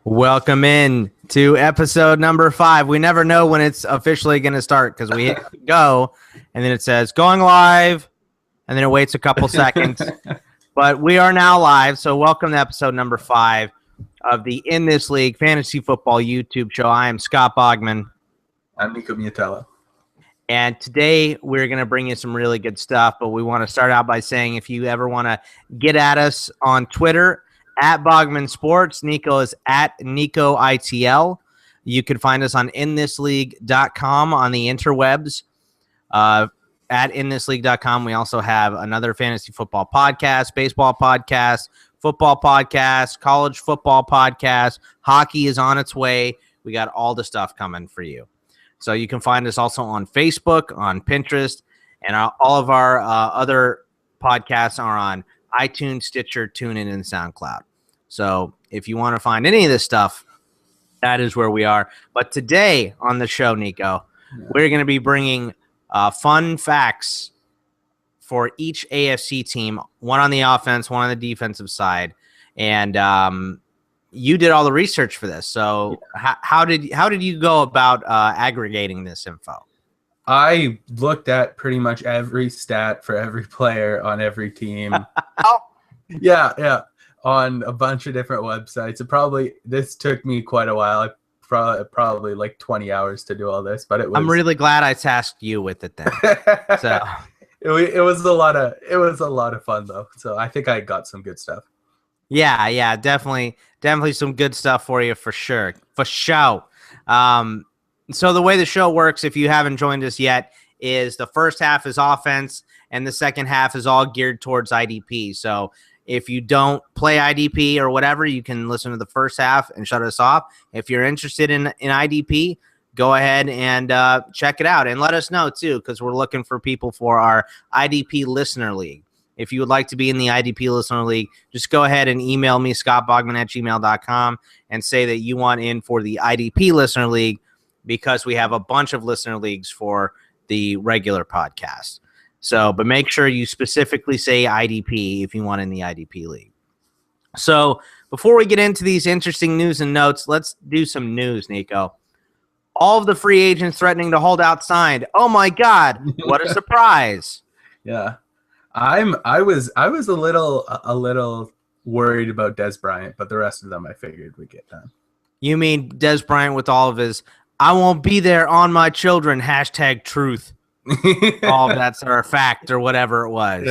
Welcome in to episode number 5. We never know when it's officially going to start because we hit go, and then it says going live, and then it waits a couple seconds. But we are now live, so welcome to episode number 5 of the In This League Fantasy Football YouTube show. I am Scott Bogman. I'm Nico. And today we're going to bring you some really good stuff, but we want to start out by saying if you ever want to get at us on Twitter, at Bogman Sports, Nico is at Nico ITL. You can find us on inthisleague.com on the interwebs. At inthisleague.com, we also have another fantasy football podcast, baseball podcast, football podcast, college football podcast. Hockey is on its way. We got all the stuff coming for you. So you can find us also on Facebook, on Pinterest, and all of our other podcasts are on iTunes, Stitcher, TuneIn, and SoundCloud. So if you want to find any of this stuff, that is where we are. But today on the show, Nico, we're going to be bringing fun facts for each AFC team, one on the offense, one on the defensive side. And you did all the research for this. So how did you go about aggregating this info? I looked at pretty much every stat for every player on every team. Yeah. On a bunch of different websites. This took me quite a while. Probably like 20 hours to do all this, but it was. I'm really glad I tasked you with it then. So it was a lot of fun though. So I think I got some good stuff. Yeah, definitely some good stuff for you for sure. So the way the show works, if you haven't joined us yet, is the first half is offense and the second half is all geared towards IDP. So if you don't play IDP or whatever, you can listen to the first half and shut us off. If you're interested in IDP, go ahead and check it out and let us know too, because we're looking for people for our IDP Listener League. If you would like to be in the IDP Listener League, just go ahead and email me, scottbogman@gmail.com, and say that you want in for the IDP Listener League because we have a bunch of listener leagues for the regular podcast. So, but make sure you specifically say IDP if you want in the IDP League. So before we get into these interesting news and notes, let's do some news, Nico. All of the free agents threatening to hold out signed. Oh my God, what a surprise. Yeah. I was a little worried about Des Bryant, but the rest of them I figured would get done. You mean Des Bryant with all of his "I won't be there on my children" #truth. All of that's our fact or whatever it was.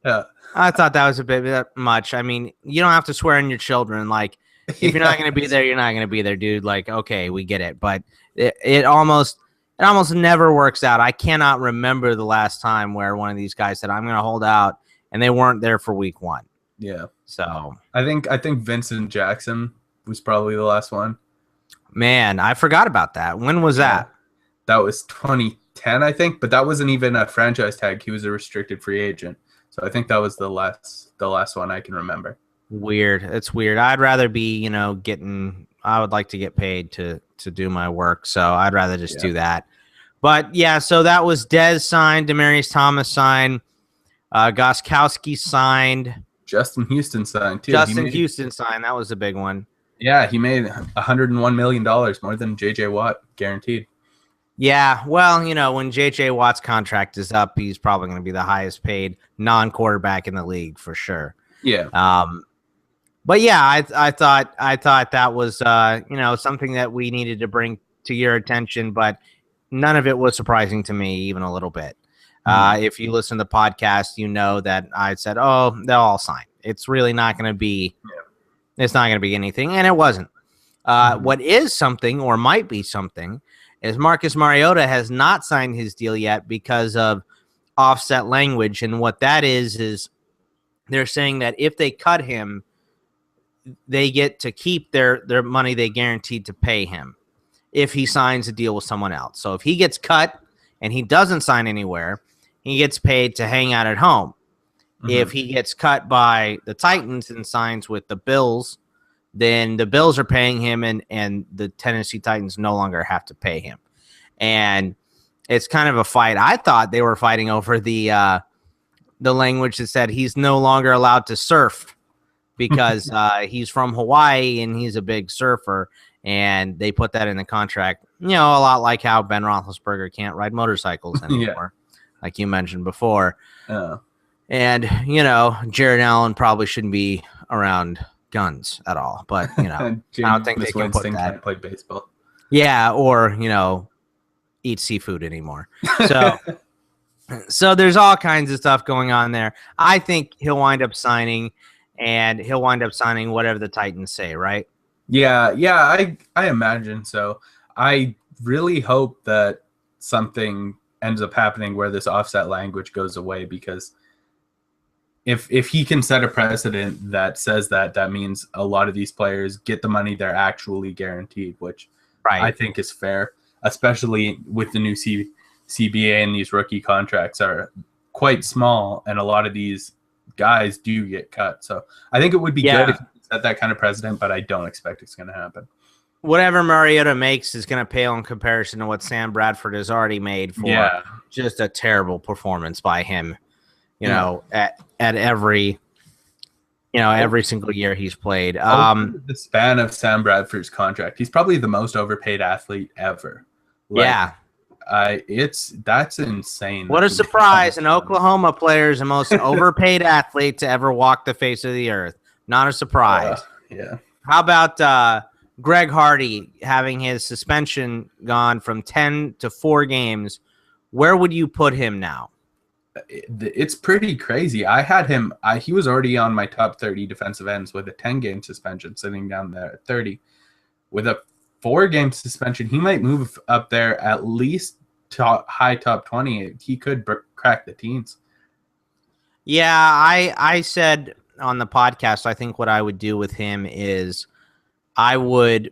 Yeah. I thought that was a bit much. I mean, you don't have to swear on your children. Like, if you're not going to be there, you're not going to be there, dude. Like, okay, we get it. But it almost never works out. I cannot remember the last time where one of these guys said, "I'm going to hold out," and they weren't there for week 1. Yeah. So I think Vincent Jackson was probably the last one. Man, I forgot about that. When was that? That was 2010, I think, but that wasn't even a franchise tag. He was a restricted free agent. So I think that was the last one I can remember. Weird. It's weird. I'd rather be, I would like to get paid to do my work. So I'd rather just do that. But yeah, so that was Dez signed, Demaryius Thomas signed, Gostkowski signed. Justin Houston signed too. Houston signed. That was a big one. Yeah, he made $101 million, more than J.J. Watt, guaranteed. Yeah, well, when J.J. Watt's contract is up, he's probably going to be the highest paid non-quarterback in the league for sure. Yeah. But yeah, I thought that was something that we needed to bring to your attention, but none of it was surprising to me even a little bit. If you listen to the podcast, you know that I said, "Oh, they'll all sign." It's really not going to be. Yeah. It's not going to be anything, and it wasn't. What is something, or might be something, is Marcus Mariota has not signed his deal yet because of offset language. And what that is they're saying that if they cut him, they get to keep their money they guaranteed to pay him if he signs a deal with someone else. So if he gets cut and he doesn't sign anywhere, he gets paid to hang out at home. If he gets cut by the Titans and signs with the Bills, then the Bills are paying him and the Tennessee Titans no longer have to pay him. And it's kind of a fight. I thought they were fighting over the language that said he's no longer allowed to surf because he's from Hawaii and he's a big surfer, and they put that in the contract. A lot like how Ben Roethlisberger can't ride motorcycles anymore, like you mentioned before. And Jared Allen probably shouldn't be around guns at all. But I don't think they can put that. Can't play baseball. Yeah, or eat seafood anymore. So. So there's all kinds of stuff going on there. I think he'll wind up signing, and he'll wind up signing whatever the Titans say, right? Yeah, I imagine so. I really hope that something ends up happening where this offset language goes away, because if he can set a precedent that says that means a lot of these players get the money they're actually guaranteed, which I think is fair, especially with the new CBA, and these rookie contracts are quite small, and a lot of these guys do get cut. So I think it would be good if you set that kind of precedent, but I don't expect it's going to happen. Whatever Mariota makes is going to pale in comparison to what Sam Bradford has already made for just a terrible performance by him. At every single year he's played. The span of Sam Bradford's contract, he's probably the most overpaid athlete ever. That's insane. What a surprise! An Oklahoma player is the most overpaid athlete to ever walk the face of the earth. Not a surprise. How about Greg Hardy having his suspension gone from 10 to 4 games? Where would you put him now? It's pretty crazy. I had him. He was already on my top 30 defensive ends with a 10-game suspension, sitting down there at 30. With a 4-game suspension, he might move up there at least high top 20. He could crack the teens. Yeah, I said on the podcast, I think what I would do with him is I would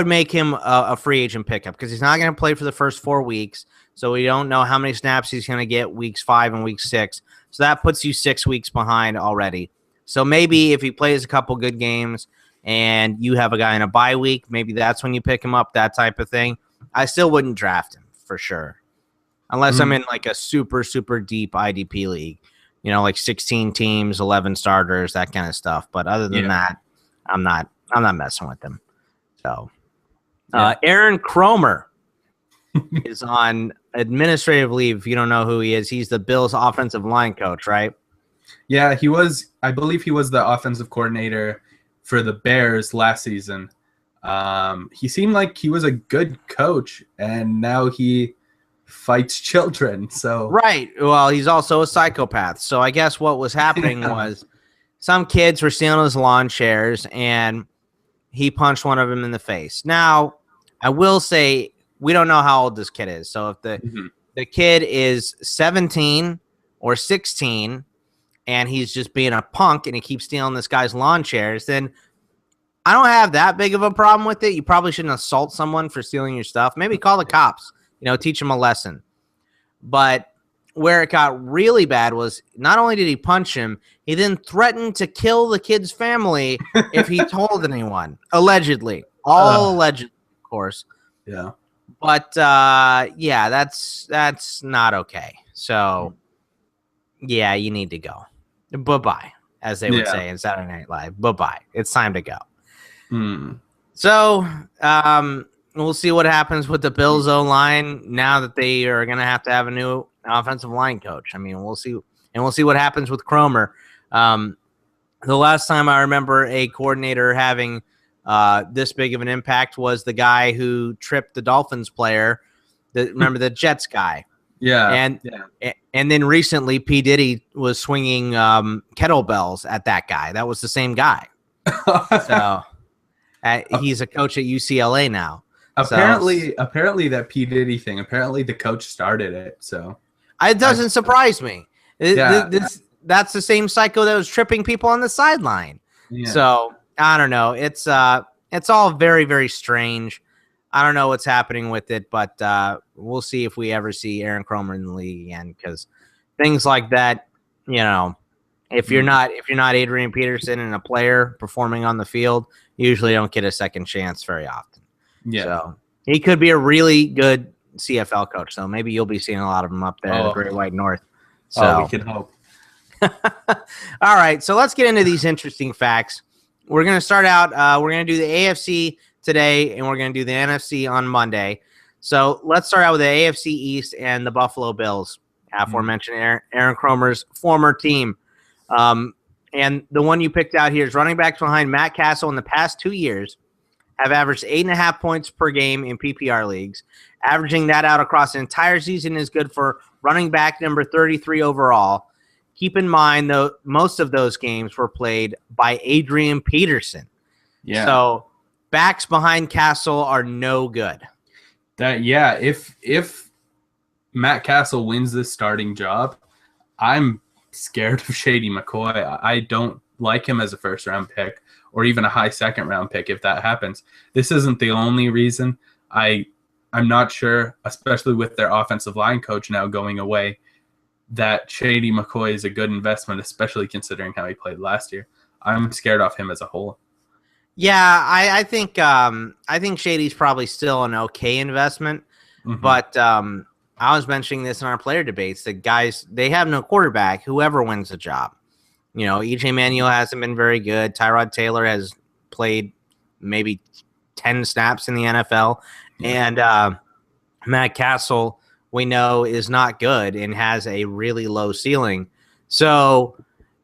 make him a free agent pickup, because he's not going to play for the first 4 weeks. So we don't know how many snaps he's going to get weeks 5 and week 6. So that puts you 6 weeks behind already. So maybe if he plays a couple good games and you have a guy in a bye week, maybe that's when you pick him up, that type of thing. I still wouldn't draft him for sure, unless I'm in like a super, super deep IDP league, like 16 teams, 11 starters, that kind of stuff. But other than that, I'm not messing with him. So Aaron Kromer is on administrative leave. If you don't know who he is, he's the Bills offensive line coach, right? Yeah, I believe he was the offensive coordinator for the Bears last season. He seemed like he was a good coach, and now he fights children. So right. Well, he's also a psychopath. So I guess what was happening was some kids were stealing his lawn chairs, and he punched one of them in the face. Now, I will say we don't know how old this kid is. So if the kid is 17 or 16 and he's just being a punk and he keeps stealing this guy's lawn chairs, then I don't have that big of a problem with it. You probably shouldn't assault someone for stealing your stuff. Maybe call the cops, teach them a lesson. But where it got really bad was not only did he punch him, he then threatened to kill the kid's family if he told anyone. Allegedly. All allegedly, of course. Yeah. But that's not okay. So yeah, you need to go. Bye-bye, as they would say in Saturday Night Live. Bye-bye. It's time to go. So we'll see what happens with the Bills O-line now that they are going to have a new offensive line coach. I mean, we'll see. And we'll see what happens with Kromer. The last time I remember a coordinator having this big of an impact was the guy who tripped the Dolphins player. Remember the Jets guy? Yeah. And then recently P. Diddy was swinging kettlebells at that guy. That was the same guy. So he's a coach at UCLA now. Apparently that P. Diddy thing, apparently the coach started it. So it doesn't surprise me. That's the same psycho that was tripping people on the sideline. Yeah. So I don't know. It's all very, very strange. I don't know what's happening with it, but we'll see if we ever see Aaron Kromer in the league again, because things like that, if you're not Adrian Peterson and a player performing on the field, you usually don't get a second chance very often. Yeah. So he could be a really good CFL coach. So maybe you'll be seeing a lot of them up there in the Great White North. So we can hope. All right, so let's get into these interesting facts. We're going to start out. We're going to do the AFC today, and we're going to do the NFC on Monday. So let's start out with the AFC East and the Buffalo Bills, aforementioned Aaron Cromer's former team. And the one you picked out here is running backs behind Matt Castle in the past 2 years have averaged 8.5 points per game in PPR leagues. Averaging that out across an entire season is good for running back number 33 overall. Keep in mind, though, most of those games were played by Adrian Peterson. Yeah. So backs behind Castle are no good. If Matt Castle wins this starting job, I'm scared of Shady McCoy. I don't like him as a first-round pick or even a high second-round pick if that happens. This isn't the only reason. I'm not sure, especially with their offensive line coach now going away, that Shady McCoy is a good investment, especially considering how he played last year. I'm scared off him as a whole. Yeah, I think Shady's probably still an okay investment, but I was mentioning this in our player debates that guys, they have no quarterback, whoever wins the job. You know, EJ Manuel hasn't been very good. Tyrod Taylor has played maybe 10 snaps in the NFL. And Matt Castle, we know, is not good and has a really low ceiling. So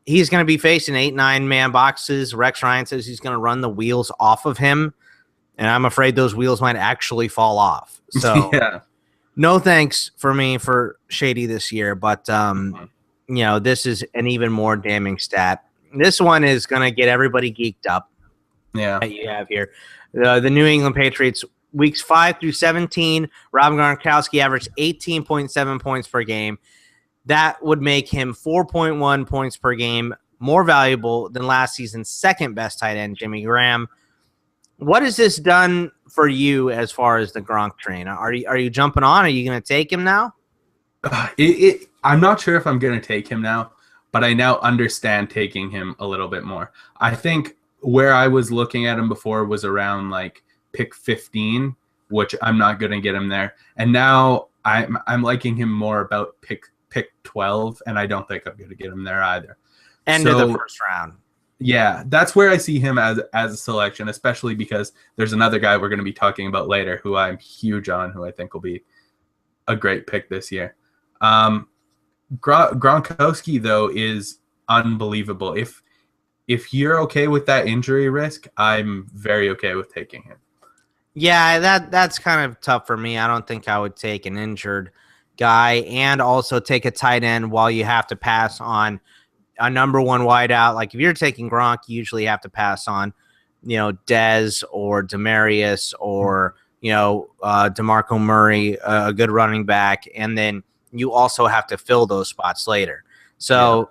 he's going to be facing 8-9-man boxes. Rex Ryan says he's going to run the wheels off of him. And I'm afraid those wheels might actually fall off. So no thanks for me for Shady this year. But you know, this is an even more damning stat. This one is going to get everybody geeked up. Yeah. That you have here. The New England Patriots, weeks 5 through 17, Rob Gronkowski averaged 18.7 points per game. That would make him 4.1 points per game more valuable than last season's second best tight end, Jimmy Graham. What has this done for you as far as the Gronk train? Are you jumping on? Are you going to take him now? I'm not sure if I'm going to take him now, but I now understand taking him a little bit more. I think where I was looking at him before was around like pick 15, which I'm not going to get him there. And now I'm liking him more about pick 12, and I don't think I'm going to get him there either. End of the first round. Yeah, that's where I see him as a selection, especially because there's another guy we're going to be talking about later who I'm huge on, who I think will be a great pick this year. Gronkowski, though, is unbelievable. If you're okay with that injury risk, I'm very okay with taking him. Yeah, that's kind of tough for me. I don't think I would take an injured guy and also take a tight end while you have to pass on a number one wideout. Like if you're taking Gronk, you usually have to pass on, you know, Dez or Demarius or, you know, DeMarco Murray, a good running back. And then you also have to fill those spots later. So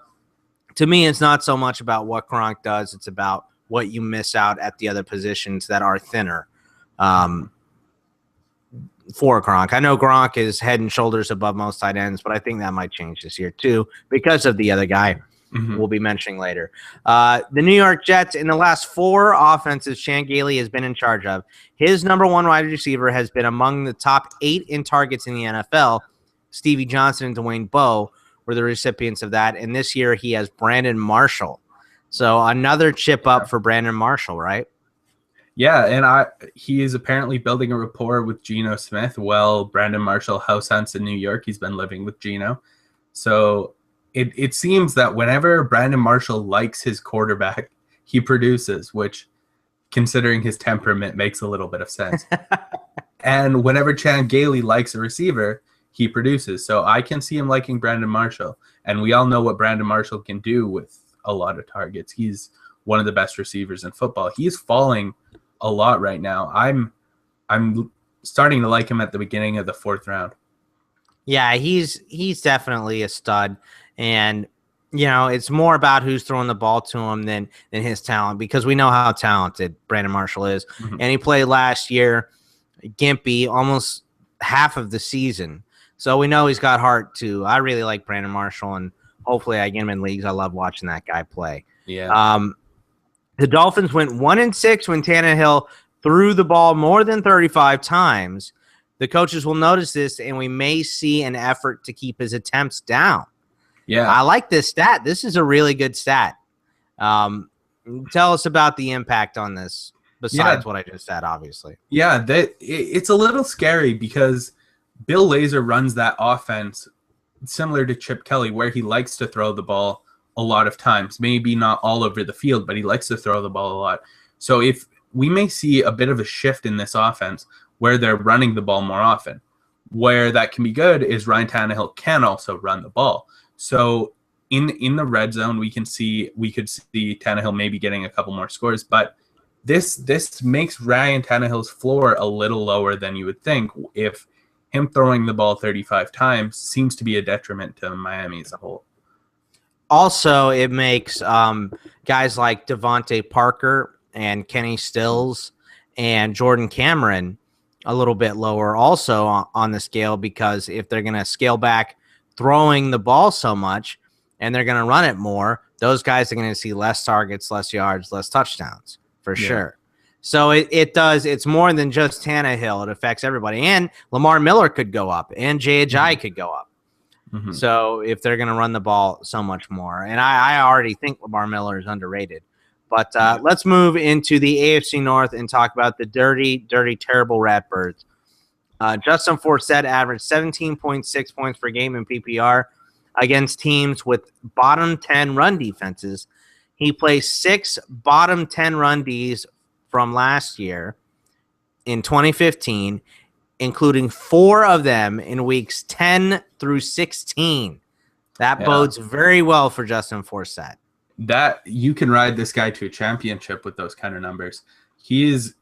to me, it's not so much about what Gronk does. It's about what you miss out at the other positions that are thinner for Gronk. I know Gronk is head and shoulders above most tight ends, but I think that might change this year too because of the other guy we'll be mentioning later. The New York Jets, in the last 4 offenses Chan Gailey has been in charge of, his number one wide receiver has been among the top 8 in targets in the NFL. Stevie Johnson and Dwayne Bowe were the recipients of that. And this year he has Brandon Marshall. So another chip up for Brandon Marshall, right? Yeah, and he is apparently building a rapport with Geno Smith. Well, Brandon Marshall house hunts in New York. He's been living with Geno. So it seems that whenever Brandon Marshall likes his quarterback, he produces, which, considering his temperament, makes a little bit of sense. And whenever Chan Gailey likes a receiver, he produces. So I can see him liking Brandon Marshall. And we all know what Brandon Marshall can do with a lot of targets. He's one of the best receivers in football. He's falling a lot right now. I'm starting to like him at the beginning of the 4th round. Yeah, he's definitely a stud. And, you know, it's more about who's throwing the ball to him than his talent, because we know how talented Brandon Marshall is. And he played last year, gimpy, almost half of the season. So we know he's got heart too. I really like Brandon Marshall, and hopefully I get him in leagues. I love watching that guy play. Yeah. The Dolphins went 1-6 when Tannehill threw the ball more than 35 times. The coaches will notice this, and we may see an effort to keep his attempts down. Yeah. I like this stat. This is a really good stat. Tell us about the impact on this, besides what I just said, obviously. Yeah, it's a little scary because Bill Lazor runs that offense similar to Chip Kelly, where he likes to throw the ball a lot of times. Maybe not all over the field, but he likes to throw the ball a lot. So if we may see a bit of a shift in this offense where they're running the ball more often, where that can be good is Ryan Tannehill can also run the ball. So in the red zone, we could see Tannehill maybe getting a couple more scores, but this makes Ryan Tannehill's floor a little lower than you would think if him throwing the ball 35 times seems to be a detriment to Miami as a whole. Also, it makes guys like Devontae Parker and Kenny Stills and Jordan Cameron a little bit lower also on the scale, because if they're going to scale back throwing the ball so much and they're going to run it more, those guys are going to see less targets, less yards, less touchdowns for sure. So it's more than just Tannehill. It affects everybody. And Lamar Miller could go up and Jai could go up. Mm-hmm. So if they're going to run the ball so much more, and I already think Lamar Miller is underrated. But let's move into the AFC North and talk about the dirty, terrible Ratbirds. Justin Forsett averaged 17.6 points per game in PPR against teams with bottom 10 run defenses. He placed 6 bottom 10 run Ds from last year in 2015, including 4 of them in weeks 10 through 16. That bodes very well for Justin Forsett. That you can ride this guy to a championship with those kind of numbers. He's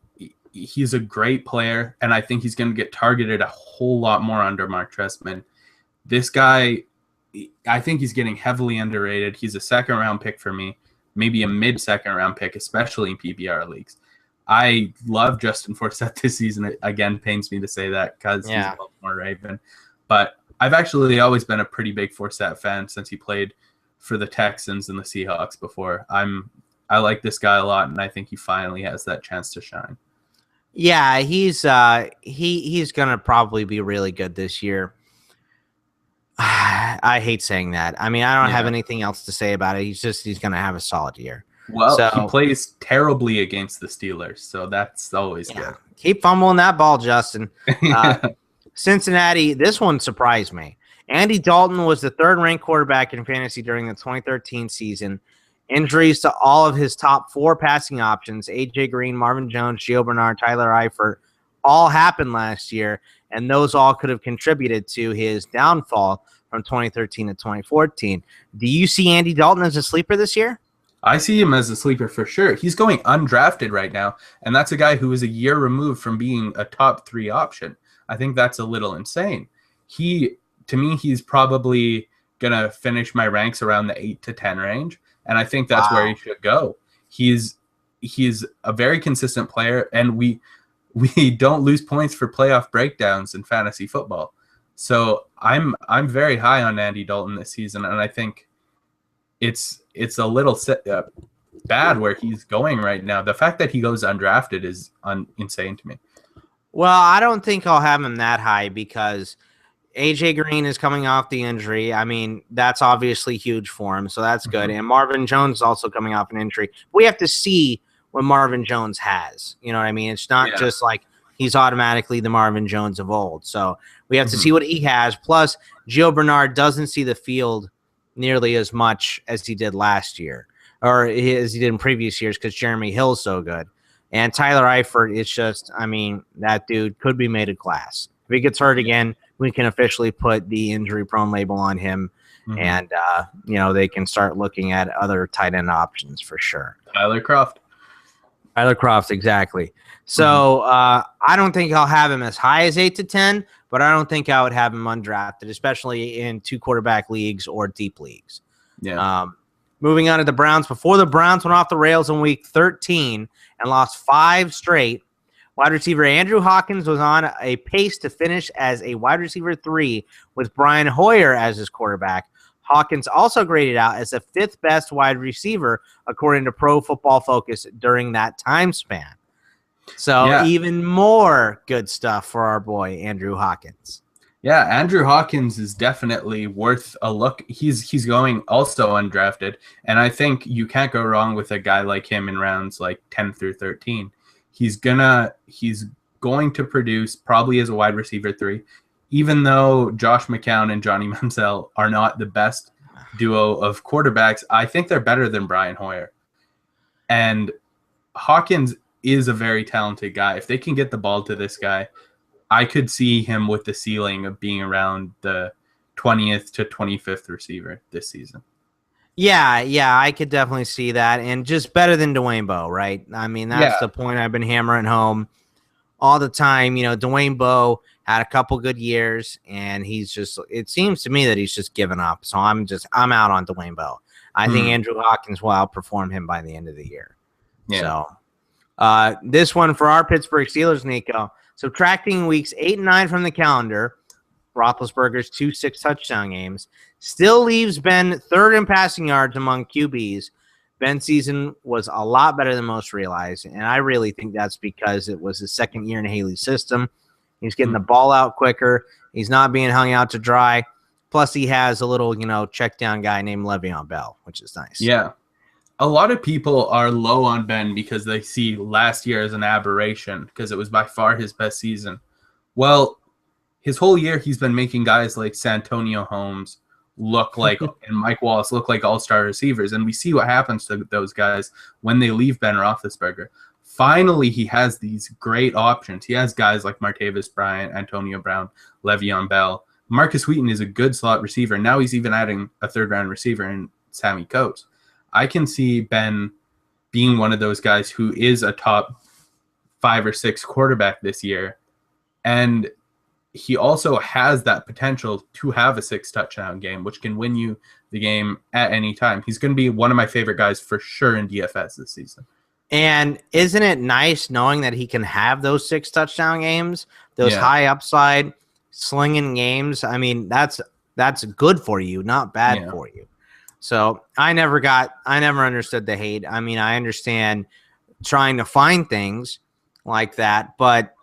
a great player, and I think he's going to get targeted a whole lot more under Mark Trestman. This guy, I think he's getting heavily underrated. He's a second-round pick for me, maybe a mid-second-round pick, especially in PPR leagues. I love Justin Forsett this season. It, again, pains me to say that because he's a Baltimore Raven. But I've actually always been a pretty big Forsett fan since he played for the Texans and the Seahawks before. I like this guy a lot, and I think he finally has that chance to shine. Yeah, he's gonna probably be really good this year. I hate saying that. I mean, I don't have anything else to say about it. He's gonna have a solid year. Well, he plays terribly against the Steelers, so that's always good. Keep fumbling that ball, Justin. Cincinnati, this one surprised me. Andy Dalton was the 3rd-ranked quarterback in fantasy during the 2013 season. Injuries to all of his top 4 passing options, A.J. Green, Marvin Jones, Gio Bernard, Tyler Eifert, all happened last year, and those all could have contributed to his downfall from 2013 to 2014. Do you see Andy Dalton as a sleeper this year? I see him as a sleeper for sure. He's going undrafted right now, and that's a guy who is a year removed from being a top 3 option. I think that's a little insane. To me, he's probably going to finish my ranks around the 8 to 10 range, and I think that's where he should go. He's a very consistent player, and we don't lose points for playoff breakdowns in fantasy football. So I'm very high on Andy Dalton this season, and I think it's a little bad where he's going right now. The fact that he goes undrafted is insane to me. Well, I don't think I'll have him that high because AJ Green is coming off the injury. I mean, that's obviously huge for him, so that's good. And Marvin Jones is also coming off an injury. We have to see what Marvin Jones has. You know what I mean? It's not just like he's automatically the Marvin Jones of old. So we have to see what he has. Plus, Gio Bernard doesn't see the field nearly as much as he did last year or as he did in previous years because Jeremy Hill's so good. And Tyler Eifert, it's just, I mean, that dude could be made of glass. If he gets hurt again, we can officially put the injury-prone label on him, and, they can start looking at other tight end options for sure. Tyler Kroft, exactly. So I don't think I'll have him as high as 8 to 10, but I don't think I would have him undrafted, especially in 2 quarterback leagues or deep leagues. Yeah. Moving on to the Browns. Before the Browns went off the rails in week 13 and lost 5 straight, wide receiver Andrew Hawkins was on a pace to finish as a wide receiver 3 with Brian Hoyer as his quarterback. Hawkins also graded out as the 5th best wide receiver, according to Pro Football Focus, during that time span. So even more good stuff for our boy, Andrew Hawkins. Yeah, Andrew Hawkins is definitely worth a look. He's going also undrafted, and I think you can't go wrong with a guy like him in rounds like 10 through 13. He's going to produce probably as a wide receiver 3, even though Josh McCown and Johnny Manziel are not the best duo of quarterbacks. I think they're better than Brian Hoyer. And Hawkins is a very talented guy. If they can get the ball to this guy, I could see him with the ceiling of being around the 20th to 25th receiver this season. Yeah, I could definitely see that, and just better than Dwayne Bowe, right? I mean, that's the point I've been hammering home all the time. Dwayne Bowe had a couple good years, and it seems to me that he's just given up. So I'm out on Dwayne Bowe. I think Andrew Hawkins will outperform him by the end of the year. Yeah. So this one for our Pittsburgh Steelers, Nico, subtracting weeks 8 and 9 from the calendar, Roethlisberger's 2 6-touchdown games, still leaves Ben third in passing yards among QBs. Ben's season was a lot better than most realized, and I really think that's because it was his second year in Haley's system. He's getting the ball out quicker. He's not being hung out to dry. Plus, he has a little, check down guy named Le'Veon Bell, which is nice. Yeah. A lot of people are low on Ben because they see last year as an aberration because it was by far his best season. Well, his whole year he's been making guys like Santonio Holmes look like and Mike Wallace look like all-star receivers, and we see what happens to those guys when they leave Ben Roethlisberger. Finally, he has these great options. He has guys like Martavis Bryant, Antonio Brown, Le'Veon Bell. Marcus Wheaton is a good slot receiver. Now he's even adding a third-round receiver in Sammy Coates. I can see Ben being one of those guys who is a top 5 or 6 quarterback this year. And he also has that potential to have a 6-touchdown game, which can win you the game at any time. He's going to be one of my favorite guys for sure in DFS this season. And isn't it nice knowing that he can have those 6-touchdown games, those high upside slinging games? I mean, that's good for you, not bad for you. So I never understood the hate. I mean, I understand trying to find things like that, but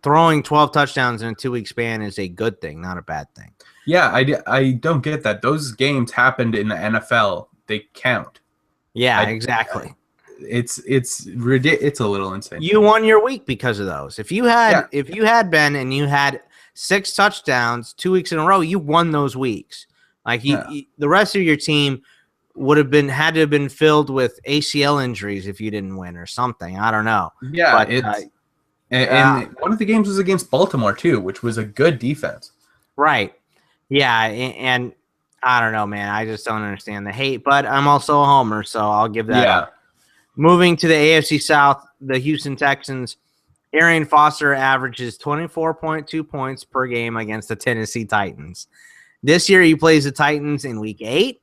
throwing 12 touchdowns in a 2-week span is a good thing, not a bad thing. Yeah, I don't get that. Those games happened in the NFL. They count. Yeah, exactly. It's a little insane. You won your week because of those. If you had Ben and you had 6 touchdowns 2 weeks in a row, you won those weeks. Like the rest of your team had to have been filled with ACL injuries if you didn't win or something. I don't know. Yeah, and one of the games was against Baltimore too, which was a good defense. Right. Yeah, and I don't know, man. I just don't understand the hate, but I'm also a homer, so I'll give that up. Moving to the AFC South, the Houston Texans, Arian Foster averages 24.2 points per game against the Tennessee Titans. This year, he plays the Titans in Week 8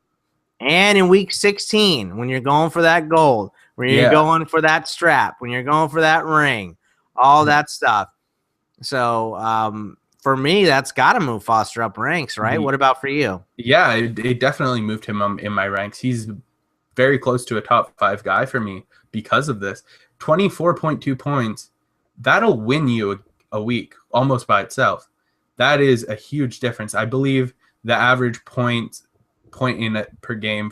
and in Week 16 when you're going for that gold, when you're going for that strap, when you're going for that ring, all that stuff. So for me, that's got to move Foster up ranks, right? What about for you? Yeah, it definitely moved him in my ranks. He's very close to a top 5 guy for me because of this. 24.2 points, that'll win you a week almost by itself. That is a huge difference. I believe the average point in it per game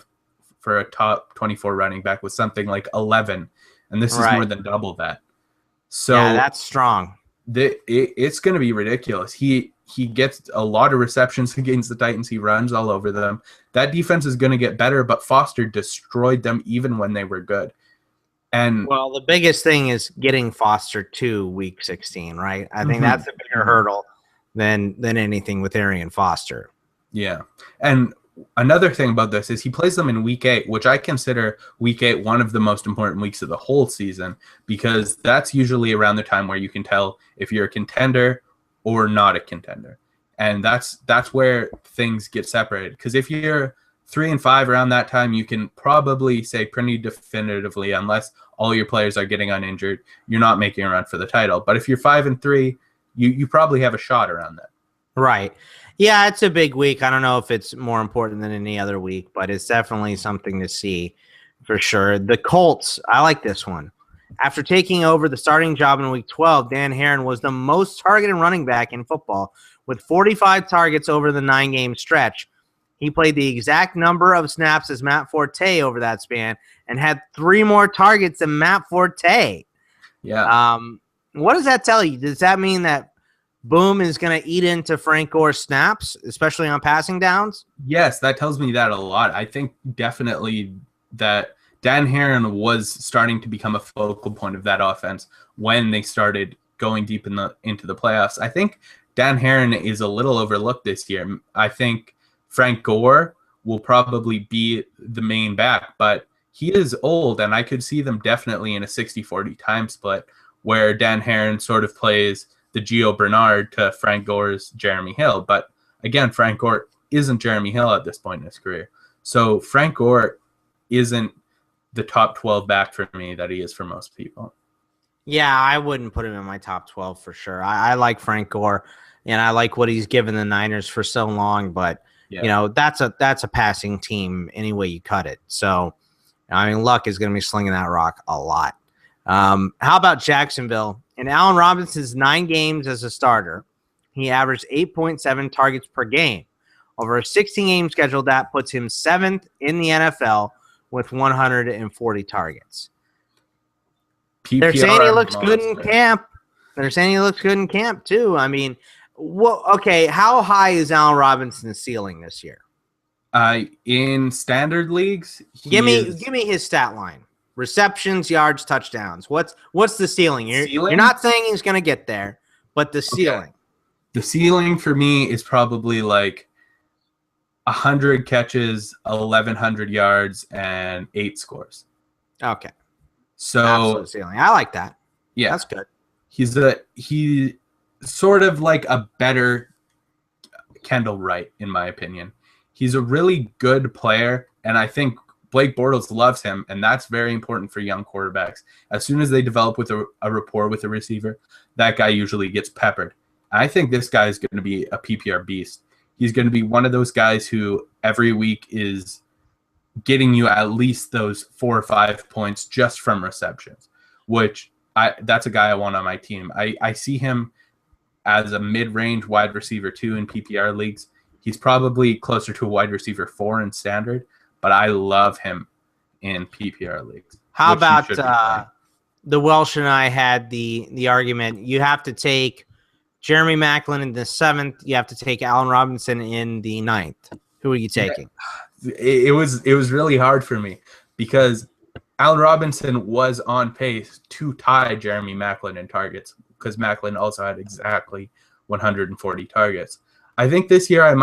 for a top 24 running back was something like 11, and this is more than double that. So that's strong. It's going to be ridiculous. He gets a lot of receptions against the Titans. He runs all over them. That defense is going to get better, but Foster destroyed them even when they were good. And well, the biggest thing is getting Foster to Week 16, right? I think that's a bigger hurdle than anything with Arian Foster. Yeah. And another thing about this is he plays them in Week 8, which I consider Week 8 one of the most important weeks of the whole season, because that's usually around the time where you can tell if you're a contender or not a contender. And that's where things get separated. Because if you're 3-5 around that time, you can probably say pretty definitively, unless all your players are getting uninjured, you're not making a run for the title. But if you're 5-3, you probably have a shot around that. Right. Yeah, it's a big week. I don't know if it's more important than any other week, but it's definitely something to see for sure. The Colts, I like this one. After taking over the starting job in Week 12, Dan Herron was the most targeted running back in football with 45 targets over the 9-game stretch. He played the exact number of snaps as Matt Forte over that span and had 3 more targets than Matt Forte. Yeah. What does that tell you? Does that mean that Boom is going to eat into Frank Gore's snaps, especially on passing downs? Yes, that tells me that a lot. I think definitely that Dan Herron was starting to become a focal point of that offense when they started going deep into the playoffs. I think Dan Herron is a little overlooked this year. I think Frank Gore will probably be the main back, but he is old, and I could see them definitely in a 60-40 time split where Dan Herron sort of plays the Gio Bernard to Frank Gore's Jeremy Hill. But again, Frank Gore isn't Jeremy Hill at this point in his career. So Frank Gore isn't the top 12 back for me that he is for most people. Yeah, I wouldn't put him in my top 12 for sure. I like Frank Gore, and I like what he's given the Niners for so long, but that's a passing team any way you cut it. So, I mean, Luck is going to be slinging that rock a lot. How about Jacksonville? In Allen Robinson's 9 games as a starter, he averaged 8.7 targets per game. Over a 16-game schedule, that puts him 7th in the NFL with 140 targets. PPR They're saying he looks good in camp. They're saying he looks good in camp, too. I mean, okay, how high is Allen Robinson's ceiling this year? In standard leagues, give me his stat line. Receptions, yards, touchdowns. What's the ceiling? You're not saying he's going to get there, but the ceiling. Okay. The ceiling for me is probably like 100 catches, 1,100 yards, and 8 scores. Okay. So absolute ceiling. I like that. Yeah, that's good. He's sort of like a better Kendall Wright, in my opinion. He's a really good player, and I think Blake Bortles loves him, and that's very important for young quarterbacks. As soon as they develop with a rapport with a receiver, that guy usually gets peppered. I think this guy is going to be a PPR beast. He's going to be one of those guys who every week is getting you at least those 4 or 5 points just from receptions, which that's a guy I want on my team. I see him as a mid-range wide receiver 2 in PPR leagues. He's probably closer to a wide receiver 4 in standard, but I love him in PPR leagues. How about the Welsh and I had the argument, you have to take Jeremy Maclin in the 7th, you have to take Allen Robinson in the 9th. Who are you taking? It was really hard for me because Allen Robinson was on pace to tie Jeremy Maclin in targets because Maclin also had exactly 140 targets. I think this year I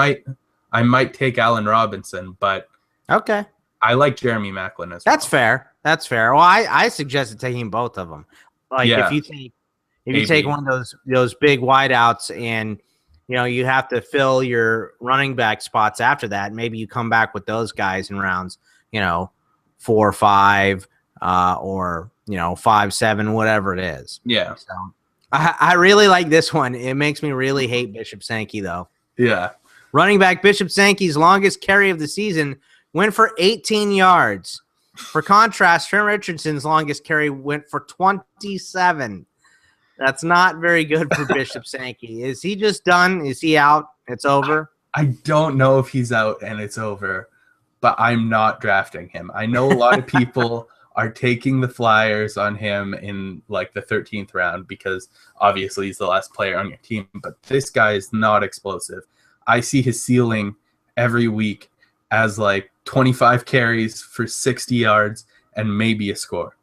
might take Allen Robinson, but okay, I like Jeremy Maclin as well. That's fair. That's fair. Well, I suggested taking both of them. Like if you take one of those big wideouts and you have to fill your running back spots after that, maybe you come back with those guys in rounds 4 or 5 or 5, 7, whatever it is. Yeah. So I really like this one. It makes me really hate Bishop Sankey though. Yeah. Running back Bishop Sankey's longest carry of the season went for 18 yards. For contrast, Trent Richardson's longest carry went for 27. That's not very good for Bishop Sankey. Is he just done? Is he out? It's over? I don't know if he's out and it's over, but I'm not drafting him. I know a lot of people are taking the flyers on him in like the 13th round because obviously he's the last player on your team, but this guy is not explosive. I see his ceiling every week as like 25 carries for 60 yards and maybe a score.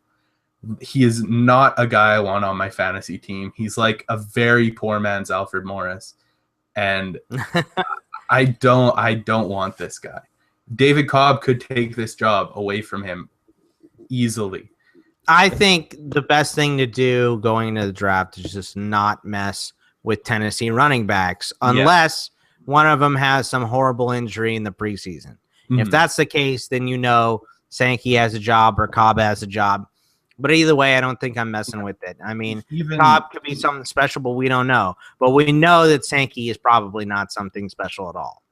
He is not a guy I want on my fantasy team. He's like a very poor man's Alfred Morris. And I don't want this guy. David Cobb could take this job away from him easily. I think the best thing to do going into the draft is just not mess with Tennessee running backs unless one of them has some horrible injury in the preseason. Mm-hmm. If that's the case, then Sankey has a job or Cobb has a job. But either way, I don't think I'm messing with it. I mean, Cobb could be something special, but we don't know. But we know that Sankey is probably not something special at all.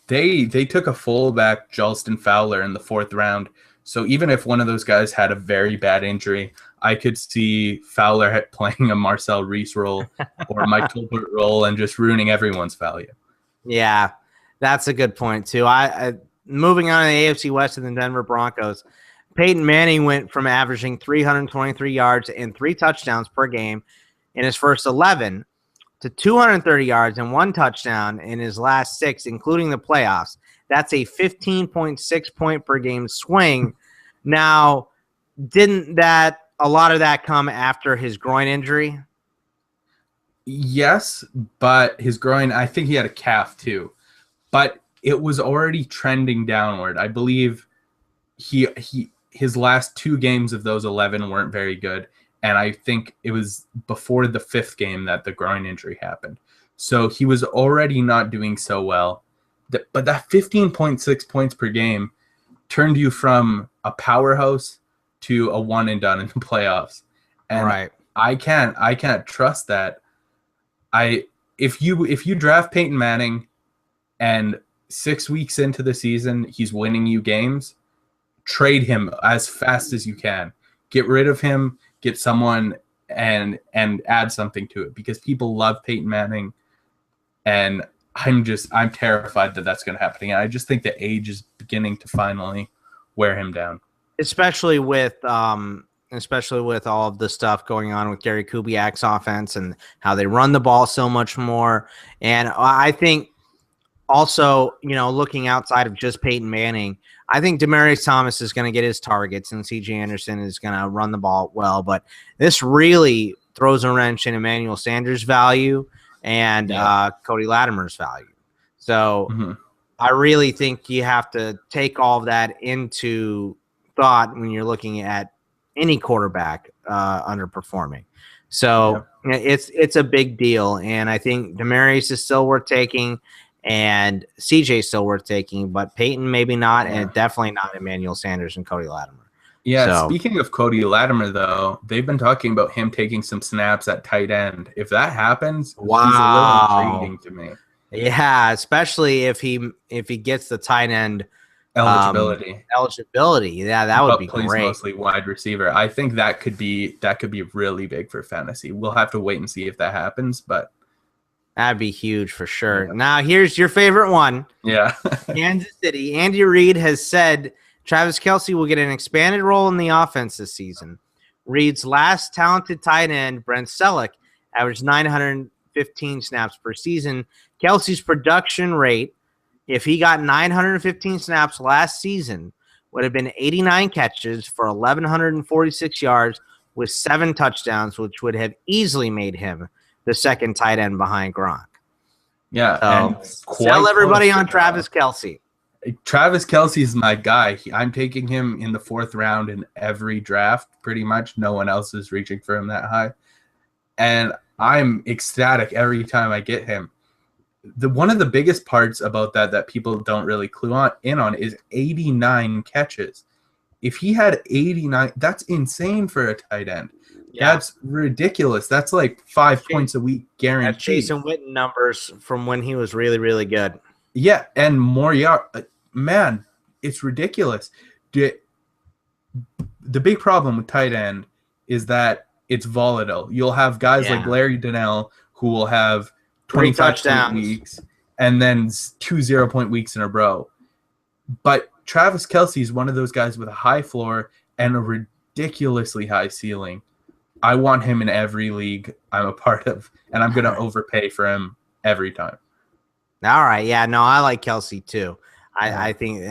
They took a fullback, Jalston Fowler, in the 4th round. So even if one of those guys had a very bad injury, I could see Fowler playing a Marcel Reese role or Mike Tolbert role and just ruining everyone's value. Yeah, that's a good point too. I moving on to the AFC West and the Denver Broncos. Peyton Manning went from averaging 323 yards and 3 touchdowns per game in his first 11 to 230 yards and 1 touchdown in his last 6, including the playoffs. That's a 15.6 point per game swing. Now, didn't a lot of that come after his groin injury? Yes, but his groin, I think he had a calf too. But it was already trending downward. I believe his last 2 games of those 11 weren't very good. And I think it was before the 5th game that the groin injury happened. So he was already not doing so well. But that 15.6 points per game turned you from a powerhouse to a one and done in the playoffs. And right. I can't trust that. If you draft Peyton Manning and 6 weeks into the season he's winning you games, trade him as fast as you can. Get rid of him, get someone and add something to it, because people love Peyton Manning, and I'm terrified that that's going to happen. And I just think the age is beginning to finally wear him down. Especially with all of the stuff going on with Gary Kubiak's offense and how they run the ball so much more. And I think also, looking outside of just Peyton Manning, I think Demaryius Thomas is going to get his targets and C.J. Anderson is going to run the ball well. But this really throws a wrench in Emmanuel Sanders' value and Cody Latimer's value. So I really think you have to take all of that into thought when you're looking at any quarterback underperforming. So it's a big deal, and I think Demaryius is still worth taking, and CJ is still worth taking, but Peyton maybe not, and definitely not Emmanuel Sanders and Cody Latimer. Yeah, speaking of Cody Latimer, though, they've been talking about him taking some snaps at tight end. If that happens, he's a little intriguing to me. Yeah, especially if he gets the tight end eligibility. Yeah, that would be great. Mostly wide receiver. I think that could be really big for fantasy. We'll have to wait and see if that happens, but that'd be huge for sure. Yeah. Now, here's your favorite one. Yeah. Kansas City. Andy Reid has said Travis Kelce will get an expanded role in the offense this season. Reid's last talented tight end, Brent Selleck, averaged 915 snaps per season. Kelce's production rate, if he got 915 snaps last season, would have been 89 catches for 1,146 yards with 7 touchdowns, which would have easily made him the second tight end behind Gronk. Yeah. So sell everybody on Travis Kelce. Travis Kelce is my guy. I'm taking him in the 4th round in every draft, pretty much. No one else is reaching for him that high. And I'm ecstatic every time I get him. One of the biggest parts about that people don't really clue in on is 89 catches. If he had 89, that's insane for a tight end. Yeah. That's ridiculous. That's like 5 points a week guaranteed. That's Jason Witten numbers from when he was really, really good. Yeah, and more man, it's ridiculous. The big problem with tight end is that it's volatile. You'll have guys like Larry Donnell who will have 20 touchdowns weeks and then 2 0-point weeks in a row. But Travis Kelce is one of those guys with a high floor and a ridiculously high ceiling. I want him in every league I'm a part of, and I'm going to overpay for him every time. All right. Yeah, no, I like Kelce too. I think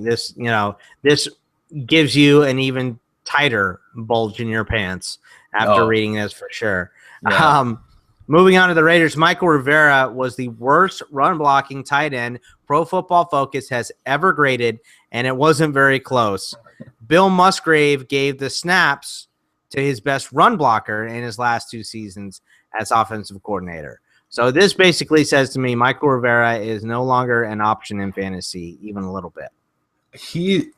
this, this gives you an even tighter bulge in your pants after reading this for sure. Yeah. Moving on to the Raiders, Michael Rivera was the worst run-blocking tight end Pro Football Focus has ever graded, and it wasn't very close. Bill Musgrave gave the snaps to his best run blocker in his last 2 seasons as offensive coordinator. So this basically says to me Michael Rivera is no longer an option in fantasy, even a little bit.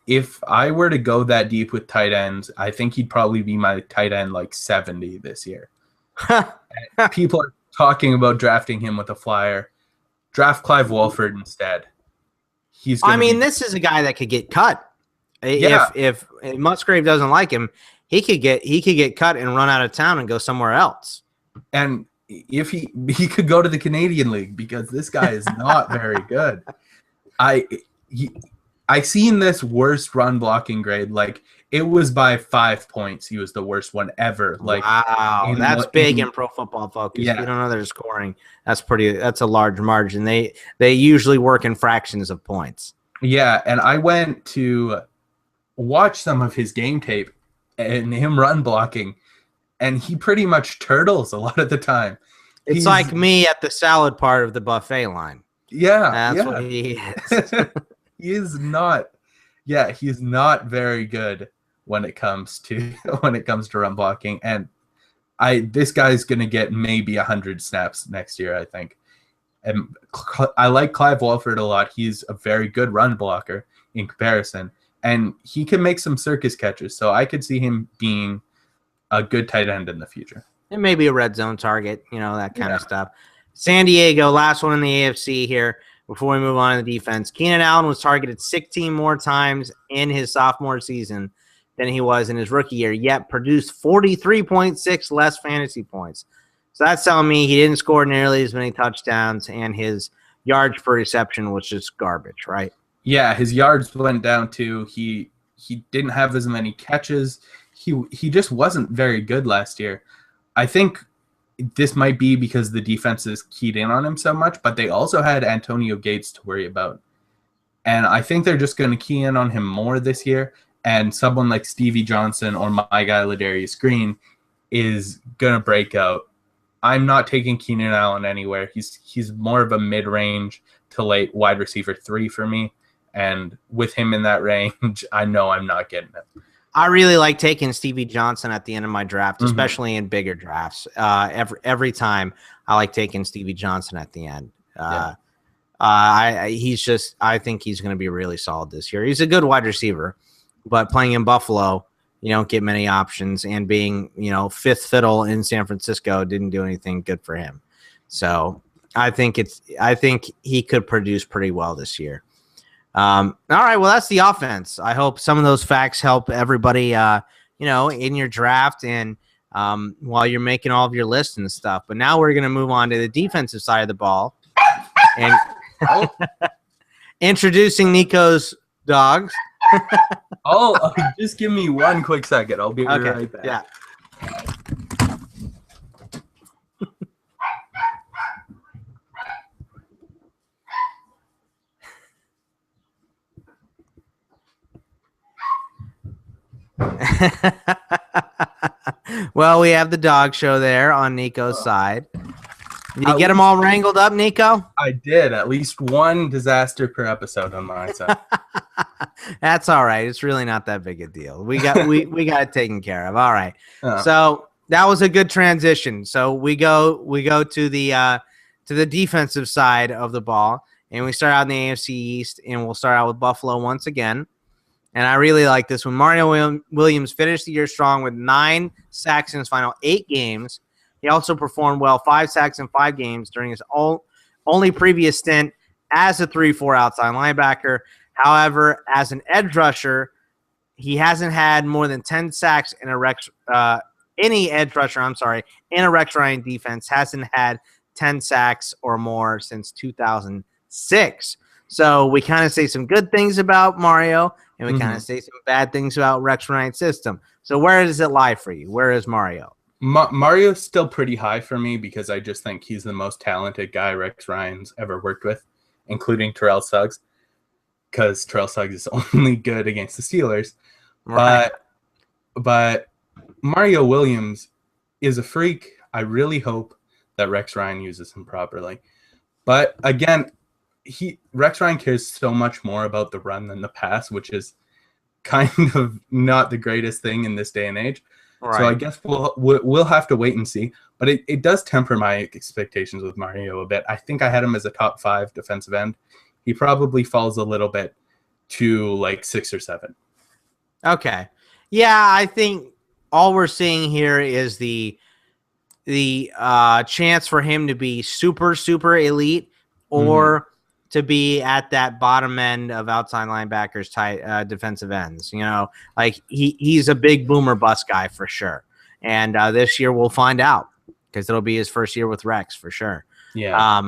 If I were to go that deep with tight ends, I think he'd probably be my tight end like 70 this year. People are talking about drafting him with a flyer. Draft Clive Walford instead. This is a guy that could get cut. If Musgrave doesn't like him, he could get cut and run out of town and go somewhere else. And if he could go to the Canadian League, because this guy is not very good. I seen this worst run blocking grade. Like, it was by 5 points. He was the worst one ever. Like, wow, that's big in Pro Football Focus. Yeah. If you don't know they're scoring, that's a large margin. They usually work in fractions of points. Yeah, and I went to watch some of his game tape and him run blocking, and he pretty much turtles a lot of the time. It's like me at the salad part of the buffet line. Yeah, that's what he is. He is not. Yeah, he's not very good when it comes to run blocking, and this guy's gonna get maybe 100 snaps next year, I think. And I like Clive Walford a lot. He's a very good run blocker in comparison, and he can make some circus catches. So I could see him being a good tight end in the future. It may be a red zone target, that kind of stuff. San Diego, last one in the AFC here before we move on to the defense. Keenan Allen was targeted 16 more times in his sophomore season than he was in his rookie year, yet produced 43.6 less fantasy points. So that's telling me he didn't score nearly as many touchdowns, and his yards per reception was just garbage, right? Yeah, his yards went down too. He didn't have as many catches. He just wasn't very good last year. I think this might be because the defense is keyed in on him so much, but they also had Antonio Gates to worry about. And I think they're just going to key in on him more this year. And someone like Stevie Johnson or my guy Ladarius Green is going to break out. I'm not taking Keenan Allen anywhere. He's more of a mid-range to late wide receiver 3 for me. And with him in that range, I know I'm not getting it. I really like taking Stevie Johnson at the end of my draft, especially in bigger drafts. Every time I like taking Stevie Johnson at the end. I think he's going to be really solid this year. He's a good wide receiver, but playing in Buffalo, you don't get many options, and being, fifth fiddle in San Francisco didn't do anything good for him. So I think he could produce pretty well this year. All right, well, that's the offense. I hope some of those facts help everybody, in your draft and while you're making all of your lists and stuff. But now we're going to move on to the defensive side of the ball and introducing Nico's dogs. Just give me one quick second. I'll be right back. Yeah. Well, we have the dog show there on Nico's side. Did you get them all wrangled up, Nico? I did. At least one disaster per episode on my side. That's all right. It's really not that big a deal. We got it taken care of. All right. So that was a good transition. So we go to the defensive side of the ball, and we start out in the AFC East, and we'll start out with Buffalo once again. And I really like this one. Mario Williams finished the year strong with 9 sacks in his final 8 games. He also performed well, 5 sacks in 5 games during his only previous stint as a 3-4 outside linebacker. However, as an edge rusher, he hasn't had more than 10 sacks in any edge rusher, in a Rex Ryan defense hasn't had 10 sacks or more since 2006. So we kind of say some good things about Mario, and we kind of say some bad things about Rex Ryan's system. So where does it lie for you? Where is Mario? Mario's still pretty high for me because I just think he's the most talented guy Rex Ryan's ever worked with, including Terrell Suggs, because Terrell Suggs is only good against the Steelers. Right. But Mario Williams is a freak. I really hope that Rex Ryan uses him properly. But again, Rex Ryan cares so much more about the run than the pass, which is kind of not the greatest thing in this day and age. Right. So I guess we'll have to wait and see. But it does temper my expectations with Mario a bit. I think I had him as a top 5 defensive end. He probably falls a little bit to like 6 or 7. Okay. Yeah, I think all we're seeing here is the chance for him to be super, super elite or to be at that bottom end of outside linebackers, tight defensive ends. Like he's a big boomer bust guy for sure. And this year we'll find out because it'll be his first year with Rex for sure. Yeah.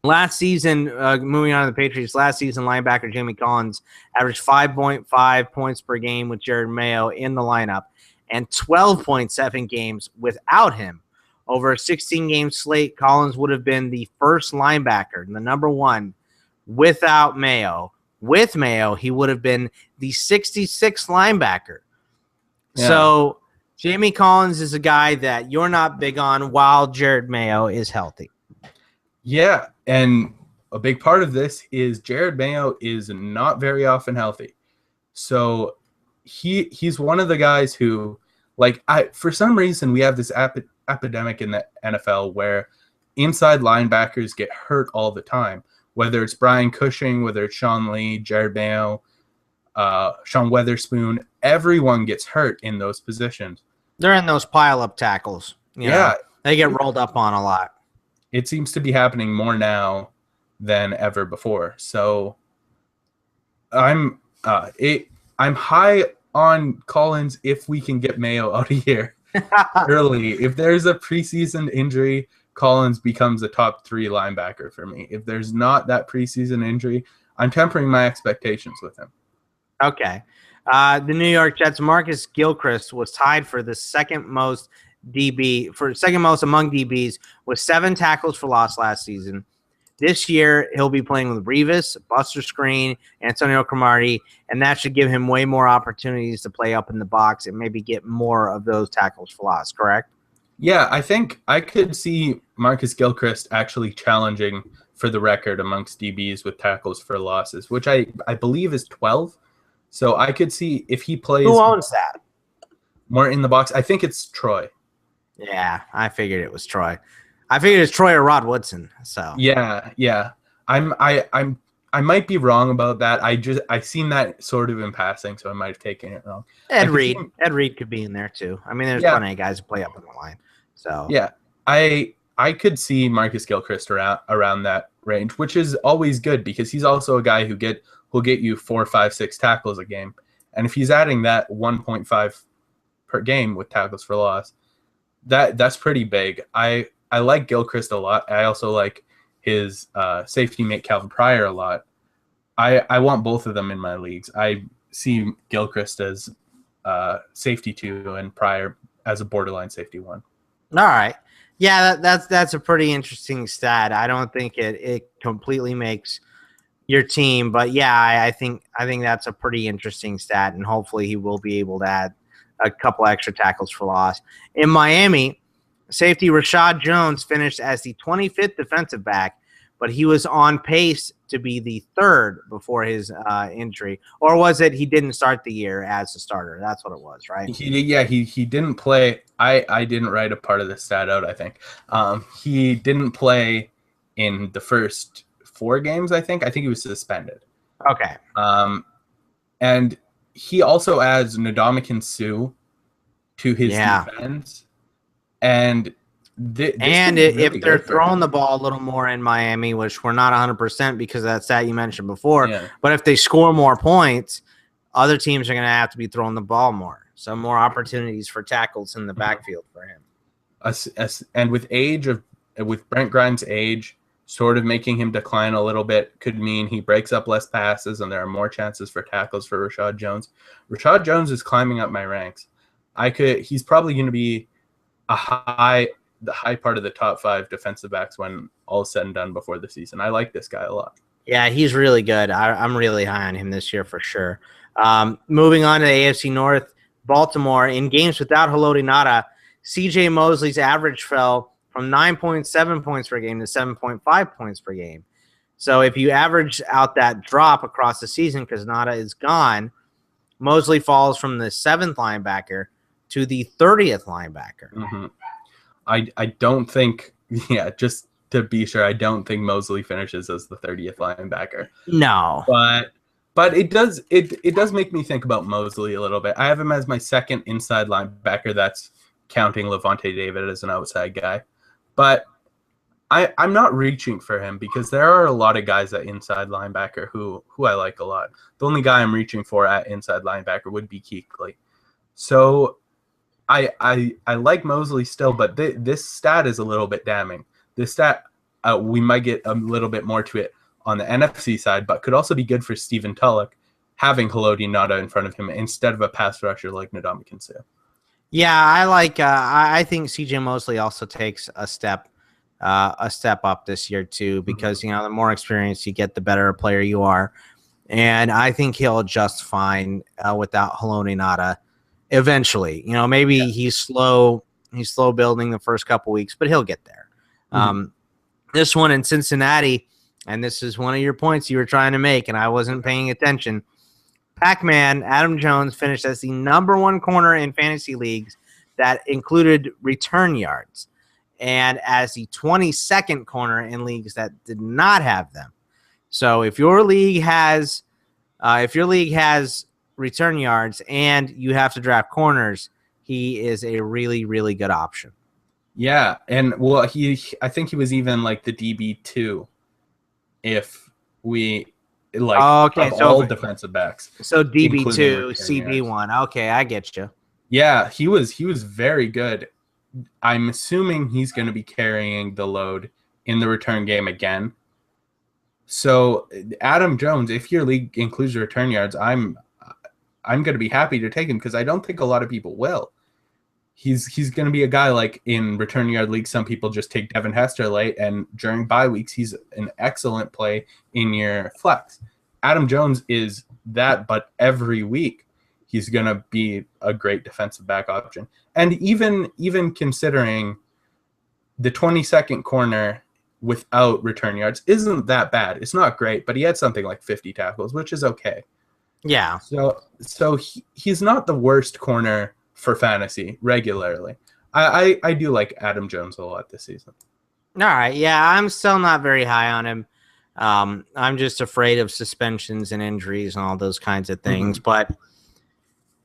Last season, moving on to the Patriots, last season linebacker Jamie Collins averaged 5.5 points per game with Jared Mayo in the lineup and 12.7 games without him. Over a 16-game slate, Collins would have been the first linebacker, the number one, without Mayo. With Mayo, he would have been the 66th linebacker. Yeah. So Jamie Collins is a guy that you're not big on while Jared Mayo is healthy. Yeah, and a big part of this is Jared Mayo is not very often healthy. So he's one of the guys who, for some reason, we have this epidemic in the NFL where inside linebackers get hurt all the time, whether it's Brian Cushing, whether it's Sean Lee, Jared Mayo, Sean Weatherspoon, everyone gets hurt in those positions. They're in those pile-up tackles. You know, they get rolled up on a lot. It seems to be happening more now than ever before. So I'm high on Collins if we can get Mayo out of here early. If there's a preseason injury, Collins becomes a top 3 linebacker for me. If there's not that preseason injury, I'm tempering my expectations with him. Okay. The New York Jets' Marcus Gilchrist was tied for the second most among DBs with 7 tackles for loss last season. This year, he'll be playing with Revis, Buster Screen, Antonio Cromartie, and that should give him way more opportunities to play up in the box and maybe get more of those tackles for loss, correct? Yeah, I think I could see Marcus Gilchrist actually challenging for the record amongst DBs with tackles for losses, which I believe is 12. So I could see if he plays. Who owns that? More in the box. I think it's Troy. Yeah, I figured it was Troy. I figured it's Troy or Rod Woodson. So yeah. I might be wrong about that. I seen that sort of in passing, so I might have taken it wrong. Ed Reed could be in there too. I mean, there's plenty of guys who play up on the line. So yeah, I could see Marcus Gilchrist around that range, which is always good because he's also a guy who will get you 4, 5, 6 tackles a game, and if he's adding that 1.5 per game with tackles for loss, that's pretty big. I like Gilchrist a lot. I also like his safety mate Calvin Pryor a lot. I want both of them in my leagues. I see Gilchrist as safety 2 and Pryor as a borderline safety 1. All right. Yeah, that's a pretty interesting stat. I don't think it completely makes your team, but yeah, I think that's a pretty interesting stat, and hopefully he will be able to add a couple extra tackles for loss. In Miami, safety Rashad Jones finished as the 25th defensive back, but he was on pace to be the 3rd before his injury. Or was it he didn't start the year as a starter? That's what it was, right? He didn't play. I didn't write a part of the stat out, I think. He didn't play in the first 4 games, I think. I think he was suspended. Okay. And he also adds Ndamukong Suh to his defense. And if they're throwing the ball a little more in Miami, which we're not 100% because of that stat you mentioned before, but if they score more points, other teams are going to have to be throwing the ball more. So more opportunities for tackles in the backfield for him. And with Brent Grimes' age, sort of making him decline a little bit could mean he breaks up less passes and there are more chances for tackles for Rashad Jones. Rashad Jones is climbing up my ranks. He's probably going to be the high part of the top 5 defensive backs when all is said and done before the season. I like this guy a lot. Yeah, he's really good. I'm really high on him this year for sure. Moving on to the AFC North, Baltimore, in games without Haloti Ngata, CJ Mosley's average fell from 9.7 points per game to 7.5 points per game. So if you average out that drop across the season because Ngata is gone, Mosley falls from the 7th linebacker to the 30th linebacker. Mm-hmm. I don't think, just to be sure, I don't think Mosley finishes as the 30th linebacker. No. But it does make me think about Mosley a little bit. I have him as my 2nd inside linebacker. That's counting Levante David as an outside guy. But I'm not reaching for him because there are a lot of guys at inside linebacker who I like a lot. The only guy I'm reaching for at inside linebacker would be Kuechly. So I like Mosley still, but this stat is a little bit damning. This stat, we might get a little bit more to it on the NFC side, but could also be good for Stephen Tulloch having Haloti Ngata in front of him instead of a pass rusher like Ndamukong Suh. Yeah, I like. I think CJ Mosley also takes a step up this year too, because the more experience you get, the better a player you are, and I think he'll adjust fine without Haloti Ngata. Eventually, maybe he's slow building the first couple weeks, but he'll get there. This one in Cincinnati, and this is one of your points you were trying to make, and I wasn't paying attention. Pac-Man Adam Jones finished as the #1 corner in fantasy leagues that included return yards, and as the 22nd corner in leagues that did not have them. So if your league has return yards and you have to draft corners, he is a really, really good option. Yeah, and well, I think he was even like the DB2 if we all defensive backs. So DB2, CB1. Okay, I get you. Yeah, he was very good. I'm assuming he's going to be carrying the load in the return game again. So Adam Jones, if your league includes return yards, I'm going to be happy to take him because I don't think a lot of people will. He's going to be a guy like in return yard league. Some people just take Devin Hester late, and during bye weeks, he's an excellent play in your flex. Adam Jones is that, but every week he's going to be a great defensive back option. And even considering the 22nd corner without return yards isn't that bad. It's not great, but he had something like 50 tackles, which is okay. Yeah. So he's not the worst corner for fantasy regularly. I do like Adam Jones a lot this season. All right. Yeah, I'm still not very high on him. I'm just afraid of suspensions and injuries and all those kinds of things, but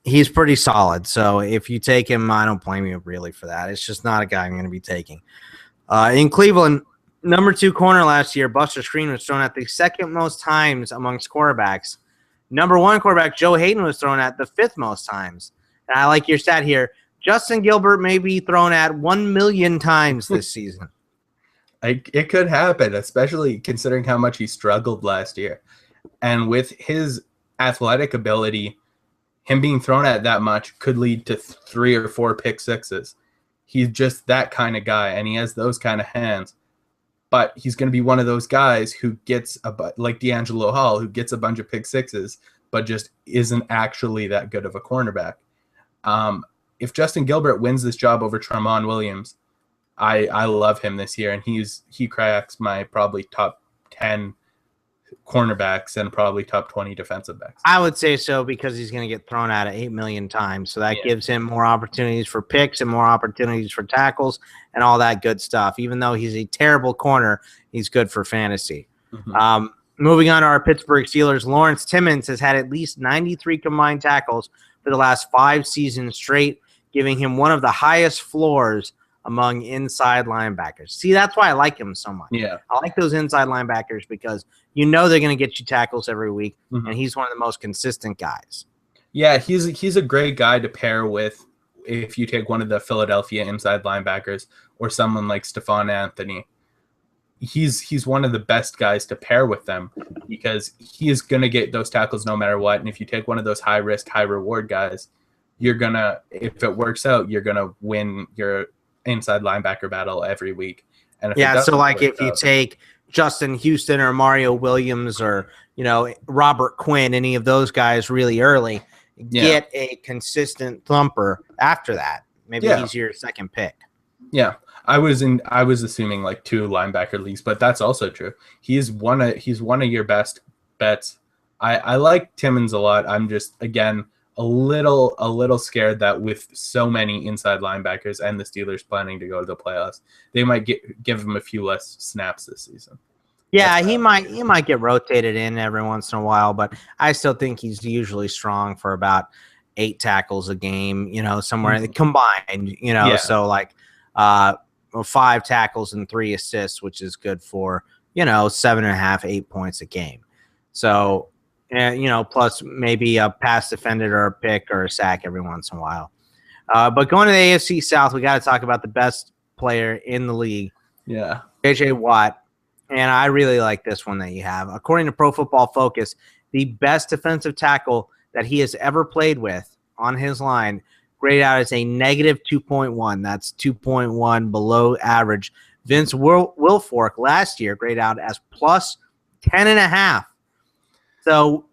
he's pretty solid. So if you take him, I don't blame you really for that. It's just not a guy I'm going to be taking. In Cleveland, #2 corner last year, Buster Skrine was thrown at the second most times amongst quarterbacks. #1 quarterback, Joe Hayden, was thrown at the 5th most times. And I like your stat here. Justin Gilbert may be thrown at 1 million times this season. It could happen, especially considering how much he struggled last year. And with his athletic ability, him being thrown at that much could lead to 3 or 4 pick sixes. He's just that kind of guy, and he has those kind of hands. But he's going to be one of those guys who gets like D'Angelo Hall, who gets a bunch of pick sixes, but just isn't actually that good of a cornerback. If Justin Gilbert wins this job over Tramon Williams, I love him this year, and he cracks my probably top 10 cornerbacks and probably top 20 defensive backs. I would say so because he's going to get thrown out 8 million times. So that gives him more opportunities for picks and more opportunities for tackles and all that good stuff. Even though he's a terrible corner, he's good for fantasy. Moving on to our Pittsburgh Steelers, Lawrence Timmons has had at least 93 combined tackles for the last 5 seasons straight, giving him one of the highest floors among inside linebackers. See, that's why I like him so much. Yeah. I like those inside linebackers because they're going to get you tackles every week, and he's one of the most consistent guys. Yeah, he's a great guy to pair with if you take one of the Philadelphia inside linebackers or someone like Stephon Anthony. He's one of the best guys to pair with them because he is going to get those tackles no matter what. And if you take one of those high risk, high reward guys, you're going to, if it works out, you're going to win your inside linebacker battle every week. And so like if you take Justin Houston or Mario Williams or, Robert Quinn, any of those guys really early, get a consistent thumper after that. Maybe he's your second pick. Yeah. I was assuming like 2 linebacker leagues, but that's also true. He's one of your best bets. I like Timmons a lot. I'm just, again, a little scared that with so many inside linebackers and the Steelers planning to go to the playoffs, they might give him a few less snaps this season. Yeah, he might get rotated in every once in a while, but I still think he's usually strong for about 8 tackles a game, somewhere combined, so like 5 tackles and 3 assists, which is good for 7.5, 8 points a game. So, plus maybe a pass defended or a pick or a sack every once in a while. But going to the AFC South, we got to talk about the best player in the league. Yeah. J.J. Watt. And I really like this one that you have. According to Pro Football Focus, the best defensive tackle that he has ever played with on his line graded out as a negative 2.1. That's 2.1 below average. Vince Wilfork last year graded out as plus 10.5. So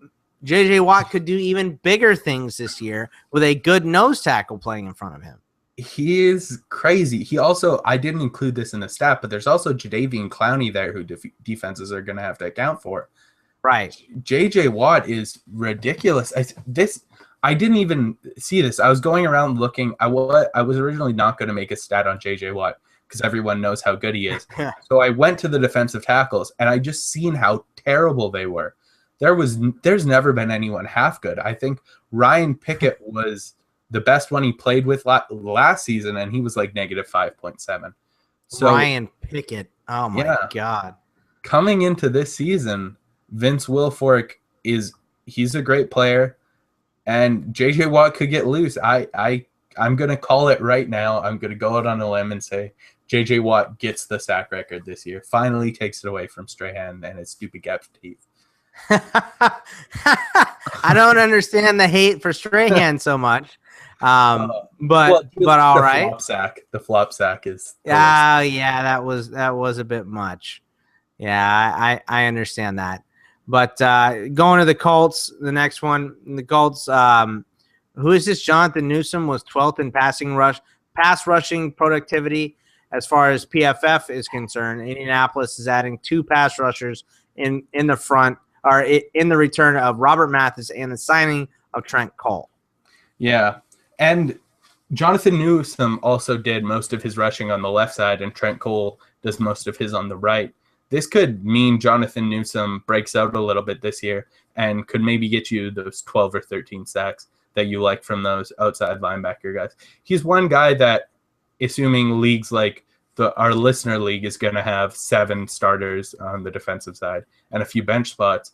J.J. Watt could do even bigger things this year with a good nose tackle playing in front of him. He is crazy. He also, I didn't include this in the stat, but there's also Jadeveon Clowney there who defenses are going to have to account for. Right. J.J. Watt is ridiculous. I didn't even see this. I was going around looking. I was originally not going to make a stat on J.J. Watt because everyone knows how good he is. So I went to the defensive tackles, and I just seen how terrible they were. There's never been anyone half good. I think Ryan Pickett was the best one he played with last season, and he was like negative 5.7. So Ryan Pickett. Oh my God. Coming into this season, Vince Wilfork he's a great player, and JJ Watt could get loose. I'm gonna call it right now. I'm gonna go out on a limb and say JJ Watt gets the sack record this year. Finally takes it away from Strahan and his stupid gap teeth. I don't understand the hate for Strahan so much. But all right. The flop sack is. Yeah, that was a bit much. Yeah, I understand that. But going to the Colts, the next one, the Colts. Who is this? Jonathan Newsom was 12th in pass rushing productivity as far as PFF is concerned. Indianapolis is adding 2 pass rushers in the front, or in the return of Robert Mathis and the signing of Trent Cole. Yeah. And Jonathan Newsom also did most of his rushing on the left side, and Trent Cole does most of his on the right. This could mean Jonathan Newsom breaks out a little bit this year and could maybe get you those 12 or 13 sacks that you like from those outside linebacker guys. He's one guy that, assuming leagues like our listener league is going to have 7 starters on the defensive side and a few bench spots,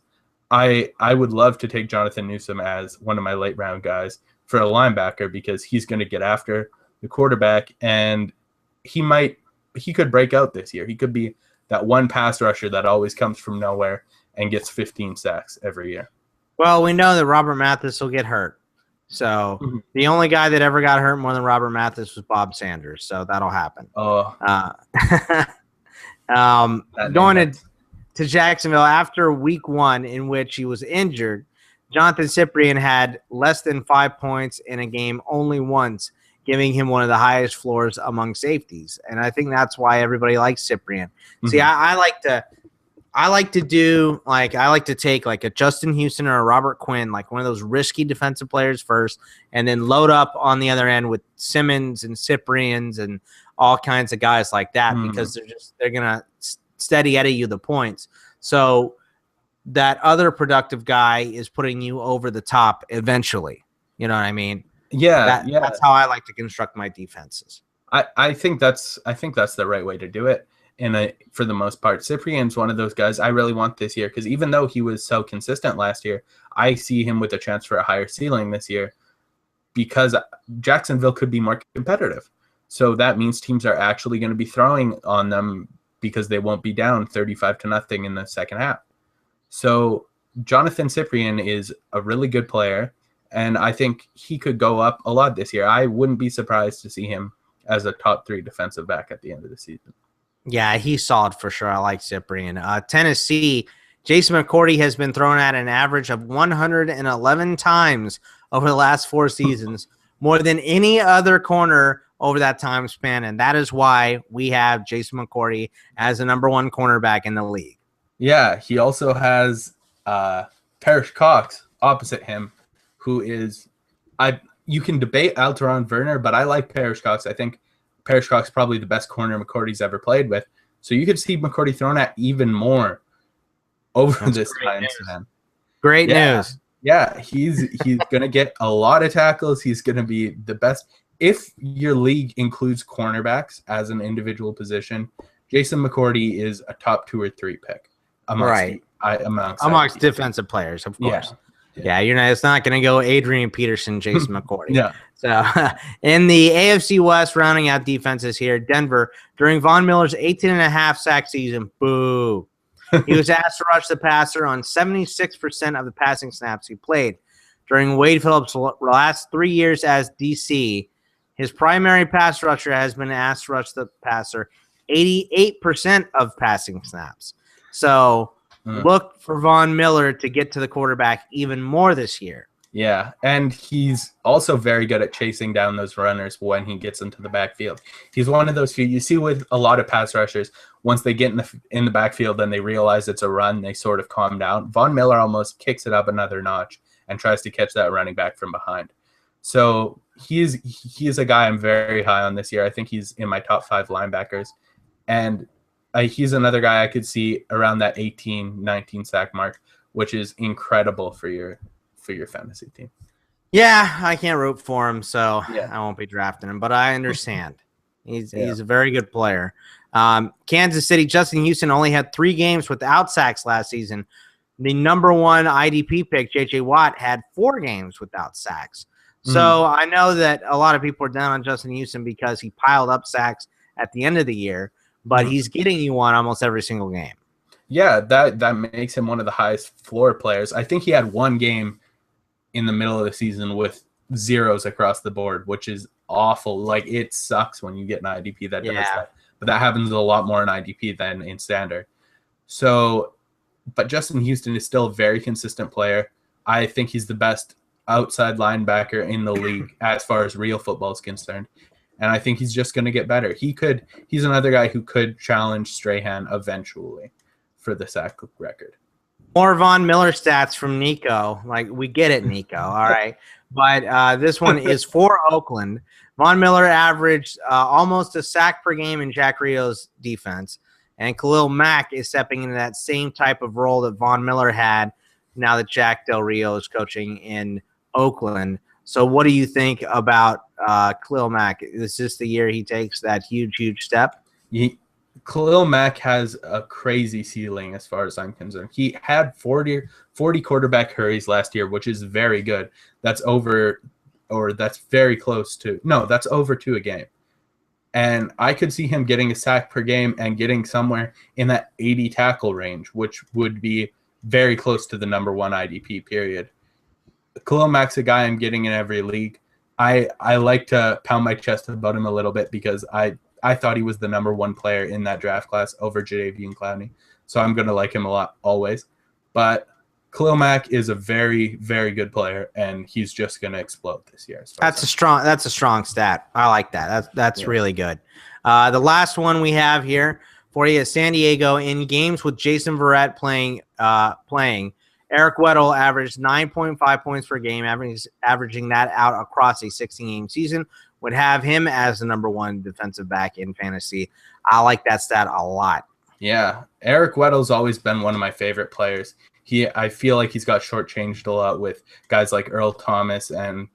I would love to take Jonathan Newsom as one of my late round guys for a linebacker, because he's going to get after the quarterback, and he could break out this year. He could be that one pass rusher that always comes from nowhere and gets 15 sacks every year. Well, we know that Robert Mathis will get hurt. So the only guy that ever got hurt more than Robert Mathis was Bob Sanders. So that'll happen. Going to Jacksonville after week 1, in which he was injured, Jonathan Cyprien had less than 5 points in a game only once, giving him one of the highest floors among safeties. And I think that's why everybody likes Cyprien. See, I like to take like a Justin Houston or a Robert Quinn, like one of those risky defensive players first, and then load up on the other end with Simmons and Cyprians and all kinds of guys like that, because they're gonna steady Eddie you the points. So that other productive guy is putting you over the top eventually. You know what I mean? Yeah, That's how I like to construct my defenses. I think that's the right way to do it. And for the most part, Cyprian's one of those guys I really want this year, because even though he was so consistent last year, I see him with a chance for a higher ceiling this year, because Jacksonville could be more competitive. So that means teams are actually going to be throwing on them because they won't be down 35-0 in the second half. So Jonathan Cyprien is a really good player, and I think he could go up a lot this year. I wouldn't be surprised to see him as a top 3 defensive back at the end of the season. Yeah, he's solid for sure. I like Cyprien. Tennessee, Jason McCourty has been thrown at an average of 111 times over the last 4 seasons, more than any other corner over that time span, and that is why we have Jason McCourty as the number 1 cornerback in the league. Yeah, he also has Parrish Cox opposite him, who is you can debate Alteron Werner, but I like Parrish Cox. I think Parrish Cox is probably the best corner McCourty's ever played with. So you could see McCourty thrown at even more over this time span. Great news. Yeah, he's going to get a lot of tackles. He's going to be the best. if your league includes cornerbacks as an individual position, Jason McCourty is a top 2 or 3 pick amongst defensive players, of course. Yeah. It's not going to go Adrian Peterson, Jason McCourty. Yeah. So in the AFC West, rounding out defenses here, Denver, during Von Miller's 18.5 sack season, boo. He was asked to rush the passer on 76% of the passing snaps he played. During Wade Phillips' last 3 years as DC, his primary pass rusher has been asked to rush the passer 88% of passing snaps. So look for Von Miller to get to the quarterback even more this year. Yeah, and he's also very good at chasing down those runners when he gets into the backfield. He's one of those few you see with a lot of pass rushers. Once they get in the backfield and they realize it's a run, they sort of calm down. Von Miller almost kicks it up another notch and tries to catch that running back from behind. So he is a guy I'm very high on this year. I think he's in my top 5 linebackers, and he's another guy I could see around that 18, 19 sack mark, which is incredible for your fantasy team. Yeah, I can't root for him, so Yeah. I won't be drafting him, but I understand. He's a very good player. Kansas City, Justin Houston only had 3 games without sacks last season. The number 1 IDP pick, J.J. Watt, had 4 games without sacks. So I know that a lot of people are down on Justin Houston because he piled up sacks at the end of the year, but he's getting you one almost every single game. Yeah, that makes him one of the highest floor players. I think he had 1 game in the middle of the season with zeros across the board, which is awful. Like, it sucks when you get an IDP that does that. But that happens a lot more in IDP than in standard. So, but Justin Houston is still a very consistent player. I think he's the best outside linebacker in the league as far as real football is concerned. And I think he's just going to get better. He's another guy who could challenge Strahan eventually for the sack record. More Von Miller stats from Nico. Like, we get it, Nico. All right. But this one is for Oakland. Von Miller averaged almost a sack per game in Jack Rio's defense. And Khalil Mack is stepping into that same type of role that Von Miller had now that Jack Del Rio is coaching in Oakland. So what do you think about Khalil Mack? Is this the year he takes that huge step? Khalil Mack has a crazy ceiling as far as I'm concerned. He had 40 quarterback hurries last year, which is very good. That's very close to – no, that's over 2 a game. And I could see him getting a sack per game and getting somewhere in that 80 tackle range, which would be very close to the number 1 IDP period. Khalil Mack's a guy I'm getting in every league. I like to pound my chest about him a little bit because I thought he was the number 1 player in that draft class over Jadeveon Clowney. So I'm going to like him a lot always. But Khalil Mack is a very, very good player, and he's just going to explode this year. That's a strong stat. I like that. That's really good. The last one we have here for you is San Diego. In games with Jason Verrett playing, Eric Weddle averaged 9.5 points per game, averaging that out across a 16-game season. Would have him as the number 1 defensive back in fantasy. I like that stat a lot. Yeah, Eric Weddle's always been one of my favorite players. I feel like he's got shortchanged a lot with guys like Earl Thomas and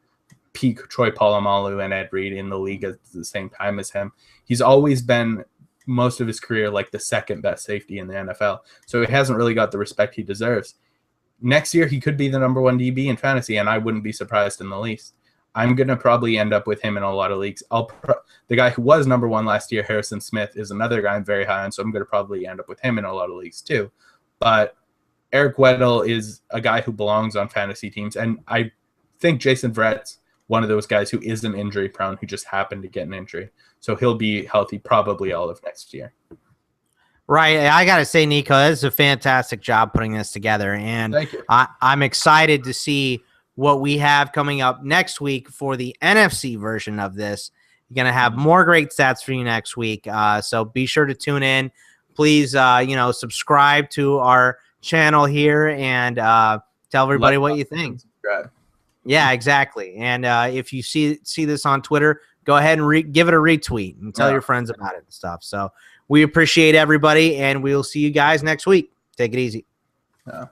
peak Troy Polamalu and Ed Reed in the league at the same time as him. He's always been most of his career like the second best safety in the NFL. So he hasn't really got the respect he deserves. Next year, he could be the number 1 DB in fantasy, and I wouldn't be surprised in the least. I'm going to probably end up with him in a lot of leagues. The guy who was number 1 last year, Harrison Smith, is another guy I'm very high on, so I'm going to probably end up with him in a lot of leagues too. But Eric Weddle is a guy who belongs on fantasy teams, and I think Jason Verrett's one of those guys who isn't injury prone, who just happened to get an injury. So he'll be healthy probably all of next year. Right. I got to say, Nico, that's a fantastic job putting this together. And Thank you. I'm excited to see what we have coming up next week for the NFC version of this. You're going to have more great stats for you next week. So be sure to tune in. Please, subscribe to our channel here and tell everybody what you think. Subscribe. Yeah, exactly. And if you see this on Twitter, go ahead and give it a retweet and tell your friends about it and stuff. So we appreciate everybody, and we'll see you guys next week. Take it easy. Yeah.